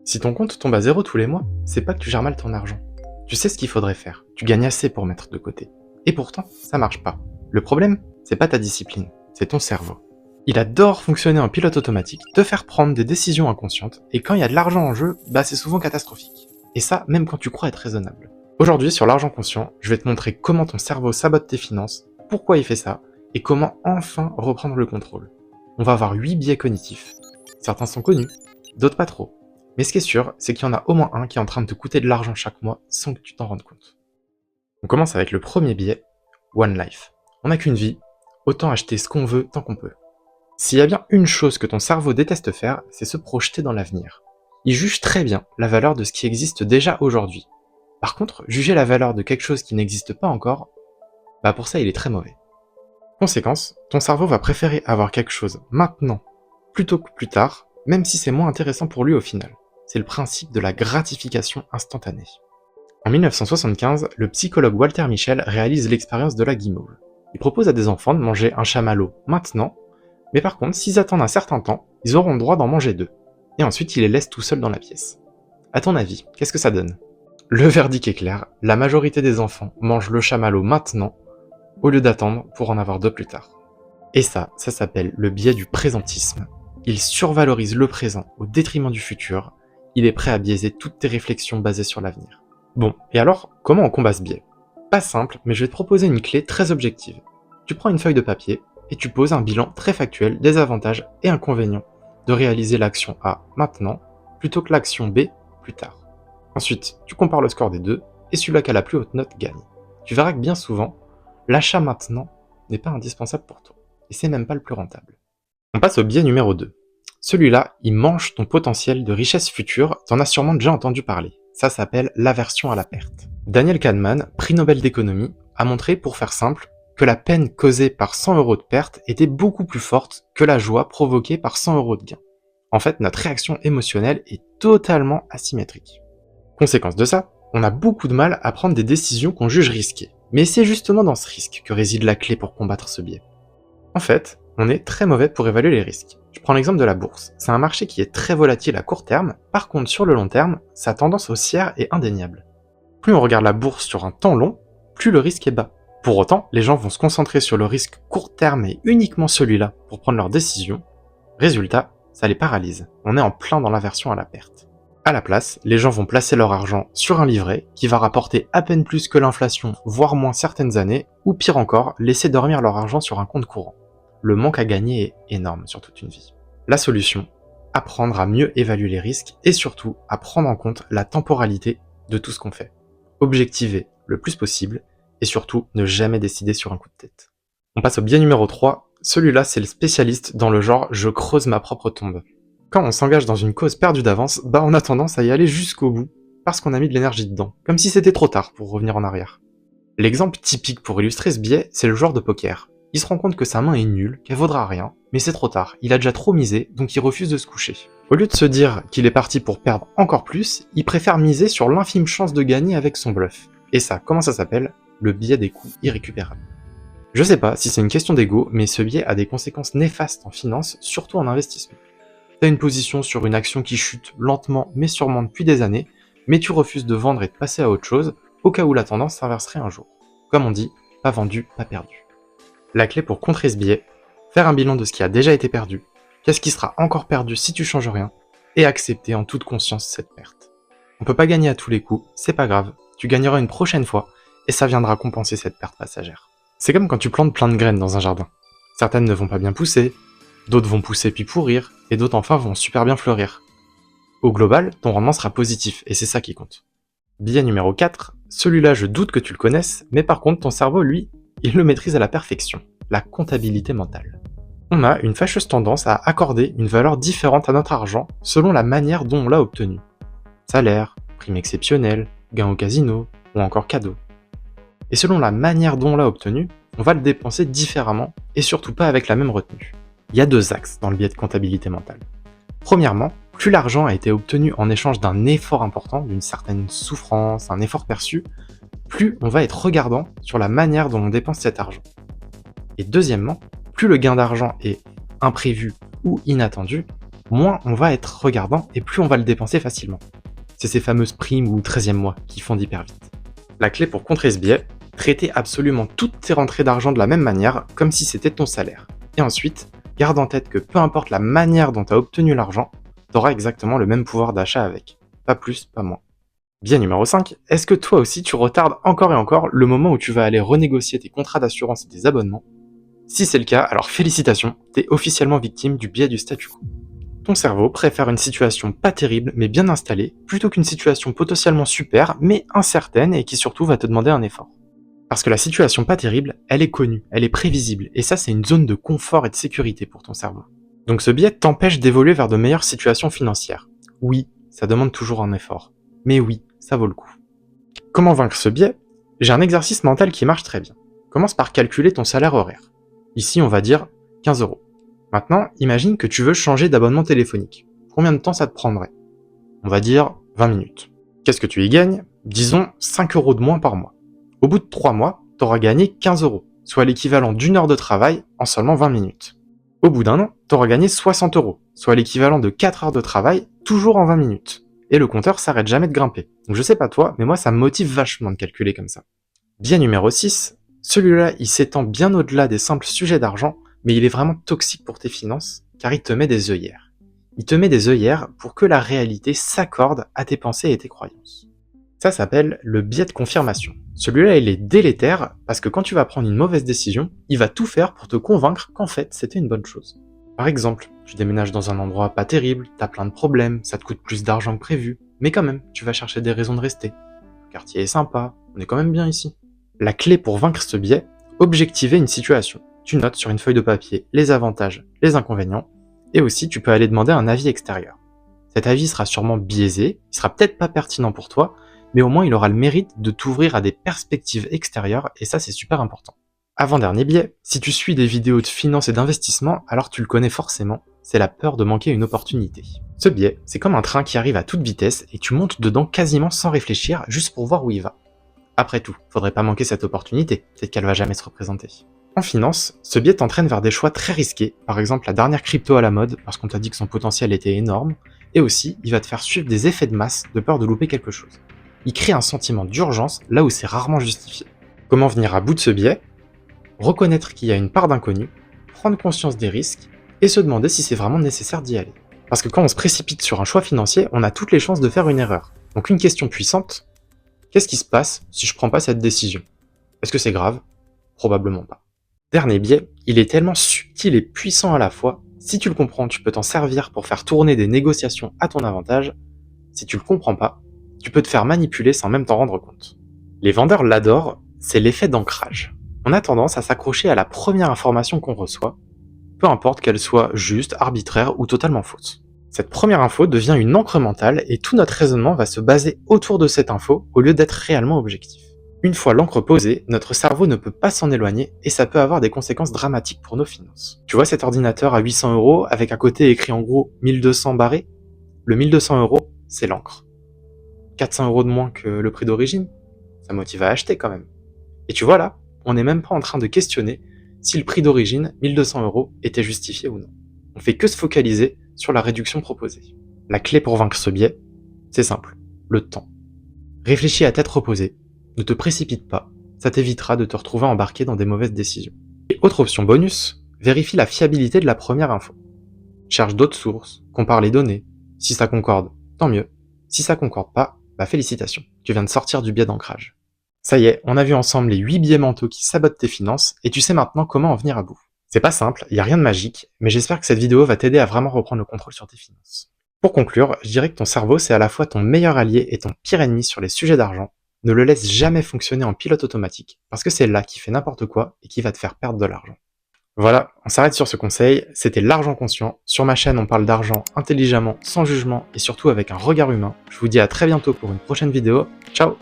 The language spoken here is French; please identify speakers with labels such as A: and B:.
A: Si ton compte tombe à zéro tous les mois, c'est pas que tu gères mal ton argent. Tu sais ce qu'il faudrait faire, tu gagnes assez pour mettre de côté. Et pourtant, ça marche pas. Le problème, c'est pas ta discipline, c'est ton cerveau. Il adore fonctionner en pilote automatique, te faire prendre des décisions inconscientes, et quand il y a de l'argent en jeu, c'est souvent catastrophique. Et ça, même quand tu crois être raisonnable. Aujourd'hui, sur l'argent conscient, je vais te montrer comment ton cerveau sabote tes finances, pourquoi il fait ça, et comment enfin reprendre le contrôle. On va avoir 8 biais cognitifs. Certains sont connus, d'autres pas trop. Mais ce qui est sûr, c'est qu'il y en a au moins un qui est en train de te coûter de l'argent chaque mois sans que tu t'en rendes compte. On commence avec le premier biais, One Life. On n'a qu'une vie, autant acheter ce qu'on veut tant qu'on peut. S'il y a bien une chose que ton cerveau déteste faire, c'est se projeter dans l'avenir. Il juge très bien la valeur de ce qui existe déjà aujourd'hui. Par contre, juger la valeur de quelque chose qui n'existe pas encore, pour ça il est très mauvais. Conséquence, ton cerveau va préférer avoir quelque chose maintenant plutôt que plus tard, même si c'est moins intéressant pour lui au final. C'est le principe de la gratification instantanée. En 1975, le psychologue Walter Mischel réalise l'expérience de la guimauve. Il propose à des enfants de manger un chamallow maintenant, mais par contre, s'ils attendent un certain temps, ils auront le droit d'en manger 2. Et ensuite, il les laisse tout seuls dans la pièce. À ton avis, qu'est-ce que ça donne? Le verdict est clair, la majorité des enfants mangent le chamallow maintenant, au lieu d'attendre pour en avoir 2 plus tard. Et ça s'appelle le biais du présentisme. Il survalorise le présent au détriment du futur, il est prêt à biaiser toutes tes réflexions basées sur l'avenir. Bon, et alors, comment on combat ce biais? Pas simple, mais je vais te proposer une clé très objective. Tu prends une feuille de papier, et tu poses un bilan très factuel des avantages et inconvénients de réaliser l'action A maintenant, plutôt que l'action B plus tard. Ensuite, tu compares le score des deux, et celui-là qui a la plus haute note gagne. Tu verras que bien souvent, l'achat maintenant n'est pas indispensable pour toi, et c'est même pas le plus rentable. On passe au biais numéro 2. Celui-là, il mange ton potentiel de richesse future, t'en as sûrement déjà entendu parler. Ça s'appelle l'aversion à la perte. Daniel Kahneman, prix Nobel d'économie, a montré, pour faire simple, que la peine causée par 100 € de perte était beaucoup plus forte que la joie provoquée par 100 € de gain. En fait, notre réaction émotionnelle est totalement asymétrique. Conséquence de ça, on a beaucoup de mal à prendre des décisions qu'on juge risquées. Mais c'est justement dans ce risque que réside la clé pour combattre ce biais. En fait, on est très mauvais pour évaluer les risques. Je prends l'exemple de la bourse. C'est un marché qui est très volatile à court terme, par contre sur le long terme, sa tendance haussière est indéniable. Plus on regarde la bourse sur un temps long, plus le risque est bas. Pour autant, les gens vont se concentrer sur le risque court terme et uniquement celui-là pour prendre leurs décisions. Résultat, ça les paralyse. On est en plein dans l'aversion à la perte. À la place, les gens vont placer leur argent sur un livret qui va rapporter à peine plus que l'inflation, voire moins certaines années, ou pire encore, laisser dormir leur argent sur un compte courant. Le manque à gagner est énorme sur toute une vie. La solution, apprendre à mieux évaluer les risques et surtout à prendre en compte la temporalité de tout ce qu'on fait. Objectiver le plus possible et surtout ne jamais décider sur un coup de tête. On passe au biais numéro 3, celui-là c'est le spécialiste dans le genre je creuse ma propre tombe. Quand on s'engage dans une cause perdue d'avance, on a tendance à y aller jusqu'au bout parce qu'on a mis de l'énergie dedans, comme si c'était trop tard pour revenir en arrière. L'exemple typique pour illustrer ce biais, c'est le joueur de poker. Il se rend compte que sa main est nulle, qu'elle vaudra rien, mais c'est trop tard, il a déjà trop misé, donc il refuse de se coucher. Au lieu de se dire qu'il est parti pour perdre encore plus, il préfère miser sur l'infime chance de gagner avec son bluff. Et ça, comment ça s'appelle? Le biais des coûts irrécupérables. Je sais pas si c'est une question d'ego, mais ce biais a des conséquences néfastes en finance, surtout en investissement. T'as une position sur une action qui chute lentement mais sûrement depuis des années, mais tu refuses de vendre et de passer à autre chose, au cas où la tendance s'inverserait un jour. Comme on dit, pas vendu, pas perdu. La clé pour contrer ce biais, faire un bilan de ce qui a déjà été perdu, qu'est-ce qui sera encore perdu si tu changes rien, et accepter en toute conscience cette perte. On peut pas gagner à tous les coups, c'est pas grave, tu gagneras une prochaine fois, et ça viendra compenser cette perte passagère. C'est comme quand tu plantes plein de graines dans un jardin. Certaines ne vont pas bien pousser, d'autres vont pousser puis pourrir, et d'autres enfin vont super bien fleurir. Au global, ton rendement sera positif, et c'est ça qui compte. Biais numéro 4, celui-là je doute que tu le connaisses, mais par contre ton cerveau, lui, il le maîtrise à la perfection, la comptabilité mentale. On a une fâcheuse tendance à accorder une valeur différente à notre argent selon la manière dont on l'a obtenu. Salaire, prime exceptionnelle, gain au casino, ou encore cadeau. Et selon la manière dont on l'a obtenu, on va le dépenser différemment et surtout pas avec la même retenue. Il y a 2 axes dans le biais de comptabilité mentale. Premièrement, plus l'argent a été obtenu en échange d'un effort important, d'une certaine souffrance, un effort perçu, plus on va être regardant sur la manière dont on dépense cet argent. Et deuxièmement, plus le gain d'argent est imprévu ou inattendu, moins on va être regardant et plus on va le dépenser facilement. C'est ces fameuses primes ou 13e mois qui fondent hyper vite. La clé pour contrer ce biais, traiter absolument toutes tes rentrées d'argent de la même manière, comme si c'était ton salaire. Et ensuite, garde en tête que peu importe la manière dont tu as obtenu l'argent, tu auras exactement le même pouvoir d'achat avec. Pas plus, pas moins. Biais numéro 5, est-ce que toi aussi tu retardes encore et encore le moment où tu vas aller renégocier tes contrats d'assurance et tes abonnements? Si c'est le cas, alors félicitations, t'es officiellement victime du biais du statu quo. Ton cerveau préfère une situation pas terrible mais bien installée, plutôt qu'une situation potentiellement super mais incertaine et qui surtout va te demander un effort. Parce que la situation pas terrible, elle est connue, elle est prévisible, et ça c'est une zone de confort et de sécurité pour ton cerveau. Donc ce biais t'empêche d'évoluer vers de meilleures situations financières. Oui, ça demande toujours un effort, mais oui, ça vaut le coup. Comment vaincre ce biais? J'ai un exercice mental qui marche très bien. Commence par calculer ton salaire horaire. Ici on va dire 15 euros. Maintenant, imagine que tu veux changer d'abonnement téléphonique. Combien de temps ça te prendrait? On va dire 20 minutes. Qu'est-ce que tu y gagnes? Disons 5 euros de moins par mois. Au bout de 3 mois, tu auras gagné 15 euros, soit l'équivalent d'une heure de travail en seulement 20 minutes. Au bout d'un an, tu auras gagné 60 euros, soit l'équivalent de 4 heures de travail, toujours en 20 minutes. Et le compteur s'arrête jamais de grimper. Donc je sais pas toi, mais moi ça me motive vachement de calculer comme ça. Biais numéro 6, celui-là il s'étend bien au-delà des simples sujets d'argent, mais il est vraiment toxique pour tes finances, car il te met des œillères. Il te met des œillères pour que la réalité s'accorde à tes pensées et tes croyances. Ça s'appelle le biais de confirmation. Celui-là, il est délétère parce que quand tu vas prendre une mauvaise décision, il va tout faire pour te convaincre qu'en fait, c'était une bonne chose. Par exemple, tu déménages dans un endroit pas terrible, t'as plein de problèmes, ça te coûte plus d'argent que prévu, mais quand même, tu vas chercher des raisons de rester. Le quartier est sympa, on est quand même bien ici. La clé pour vaincre ce biais, objectiver une situation. Tu notes sur une feuille de papier les avantages, les inconvénients, et aussi tu peux aller demander un avis extérieur. Cet avis sera sûrement biaisé, il sera peut-être pas pertinent pour toi, mais au moins il aura le mérite de t'ouvrir à des perspectives extérieures, et ça c'est super important. Avant-dernier biais, si tu suis des vidéos de finance et d'investissement, alors tu le connais forcément, c'est la peur de manquer une opportunité. Ce biais, c'est comme un train qui arrive à toute vitesse et tu montes dedans quasiment sans réfléchir, juste pour voir où il va. Après tout, faudrait pas manquer cette opportunité, peut-être qu'elle va jamais se représenter. En finance, ce biais t'entraîne vers des choix très risqués, par exemple la dernière crypto à la mode, parce qu'on t'a dit que son potentiel était énorme, et aussi, il va te faire suivre des effets de masse de peur de louper quelque chose. Il crée un sentiment d'urgence là où c'est rarement justifié. Comment venir à bout de ce biais? Reconnaître qu'il y a une part d'inconnu, prendre conscience des risques, et se demander si c'est vraiment nécessaire d'y aller. Parce que quand on se précipite sur un choix financier, on a toutes les chances de faire une erreur. Donc une question puissante, qu'est-ce qui se passe si je prends pas cette décision? Est-ce que c'est grave? Probablement pas. Dernier biais, il est tellement subtil et puissant à la fois, si tu le comprends, tu peux t'en servir pour faire tourner des négociations à ton avantage. Si tu le comprends pas, tu peux te faire manipuler sans même t'en rendre compte. Les vendeurs l'adorent, c'est l'effet d'ancrage. On a tendance à s'accrocher à la première information qu'on reçoit, peu importe qu'elle soit juste, arbitraire ou totalement fausse. Cette première info devient une encre mentale et tout notre raisonnement va se baser autour de cette info au lieu d'être réellement objectif. Une fois l'encre posée, notre cerveau ne peut pas s'en éloigner et ça peut avoir des conséquences dramatiques pour nos finances. Tu vois cet ordinateur à 800 euros avec à côté écrit en gros 1200 barré? Le 1200 euros, c'est l'encre. 400 euros de moins que le prix d'origine? Ça motive à acheter quand même. Et tu vois là, on n'est même pas en train de questionner si le prix d'origine, 1200 euros, était justifié ou non. On fait que se focaliser sur la réduction proposée. La clé pour vaincre ce biais, c'est simple, le temps. Réfléchis à tête reposée, ne te précipite pas, ça t'évitera de te retrouver embarqué dans des mauvaises décisions. Et autre option bonus, vérifie la fiabilité de la première info. Cherche d'autres sources, compare les données. Si ça concorde, tant mieux. Si ça concorde pas, bah félicitations, tu viens de sortir du biais d'ancrage. Ça y est, on a vu ensemble les 8 biais mentaux qui sabotent tes finances, et tu sais maintenant comment en venir à bout. C'est pas simple, y a rien de magique, mais j'espère que cette vidéo va t'aider à vraiment reprendre le contrôle sur tes finances. Pour conclure, je dirais que ton cerveau c'est à la fois ton meilleur allié et ton pire ennemi sur les sujets d'argent. Ne le laisse jamais fonctionner en pilote automatique, parce que c'est là qui fait n'importe quoi et qui va te faire perdre de l'argent. Voilà, on s'arrête sur ce conseil, c'était l'argent conscient. Sur ma chaîne, on parle d'argent intelligemment, sans jugement et surtout avec un regard humain. Je vous dis à très bientôt pour une prochaine vidéo. Ciao!